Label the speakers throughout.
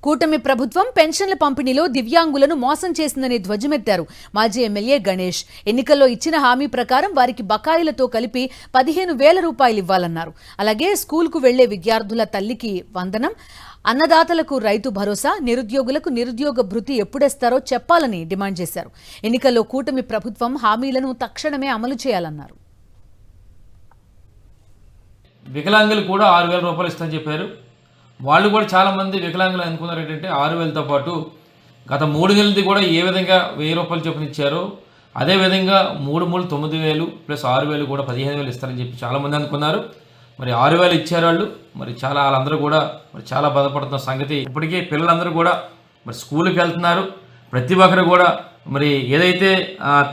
Speaker 1: కూటమి ప్రభుత్వం పెన్షన్ల పంపిణీలో దివ్యాంగులను మోసం చేసిందని ధ్వజమెత్తారు మాజీ ఎమ్మెల్యే గణేష్. ఎన్నికల్లో ఇచ్చిన హామీ ప్రకారం వారికి బకాయిలతో కలిపి 15,000 రూపాయలు ఇవ్వాలన్నారు. అలాగే స్కూల్కు వెళ్లే విద్యార్థుల తల్లికి వందనం, అన్నదాతలకు రైతు భరోసా, నిరుద్యోగులకు నిరుద్యోగ భృతి ఎప్పుడేస్తారో చెప్పాలని డిమాండ్ చేశారు. ఎన్నికల్లో కూటమి ప్రభుత్వం హామీలను తక్షణమే అమలు చేయాలన్నారు.
Speaker 2: వికలాంగులు కూడా 6,000 రూపాయలు ఇస్తామని చెప్పారు. వాళ్ళు కూడా చాలామంది వికలాంగులు అనుకున్నారు ఏంటంటే 6,000తో పాటు గత 3 నెలలది కూడా ఏ విధంగా 1,000 రూపాయలు చొప్పున ఇచ్చారో అదేవిధంగా 3 9,000 ప్లస్ 6,000 కూడా 15,000 ఇస్తారని చెప్పి చాలామంది అనుకున్నారు. మరి 6,000 ఇచ్చారు వాళ్ళు. మరి వాళ్ళందరూ కూడా మరి చాలా బాధపడుతున్న సంగతి. ఇప్పటికీ పిల్లలందరూ కూడా మరి స్కూల్కి వెళ్తున్నారు. ప్రతి ఒక్కరు కూడా మరి ఏదైతే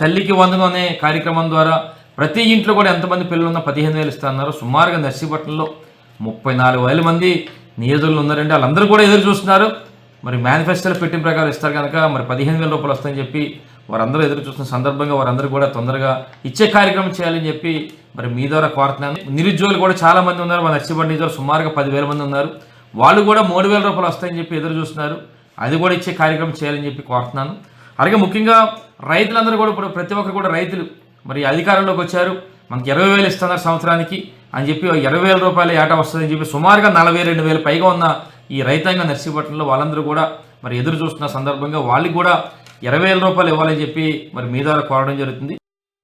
Speaker 2: తల్లికి వందనం అనే కార్యక్రమం ద్వారా ప్రతి ఇంట్లో కూడా ఎంతమంది పిల్లలు ఉన్నా 15,000 ఇస్తున్నారు. సుమారుగా నర్సీపట్నంలో 34,000 మంది నియోజకులు ఉన్నారండి. వాళ్ళందరూ కూడా ఎదురు చూస్తున్నారు. మరి మేనిఫెస్టోలో పెట్టిన ప్రకారం ఇస్తారు కనుక మరి 15,000 రూపాయలు వస్తాయని చెప్పి వారందరూ ఎదురు చూస్తున్న సందర్భంగా వారందరూ కూడా తొందరగా ఇచ్చే కార్యక్రమం చేయాలని చెప్పి మరి మీ ద్వారా కోరుతున్నాను. నిరుద్యోగులు కూడా చాలా మంది ఉన్నారు. మన నర్సీపట్నం నియోజకవర్గంలో సుమారుగా 10,000 మంది ఉన్నారు. వాళ్ళు కూడా 3,000 రూపాయలు వస్తాయని చెప్పి ఎదురు చూస్తున్నారు. అది కూడా ఇచ్చే కార్యక్రమం చేయాలని చెప్పి కోరుతున్నాను. అలాగే ముఖ్యంగా రైతులందరూ కూడా ఇప్పుడు ప్రతి ఒక్కరు కూడా రైతులు మరి అధికారంలోకి వచ్చారు. మనకి 20,000 ఇస్తున్నారు సంవత్సరానికి అని చెప్పి 20,000 రూపాయలు ఏటా వస్తుందని చెప్పి సుమారుగా 42,000 పైగా ఉన్న ఈ రైతాంగ నర్సీపట్నంలో వాళ్ళందరూ కూడా మరి ఎదురు చూస్తున్న సందర్భంగా వాళ్ళకి కూడా 20,000 రూపాయలు ఇవ్వాలని చెప్పి మరి మీ ద్వారా కోరడం జరుగుతుంది.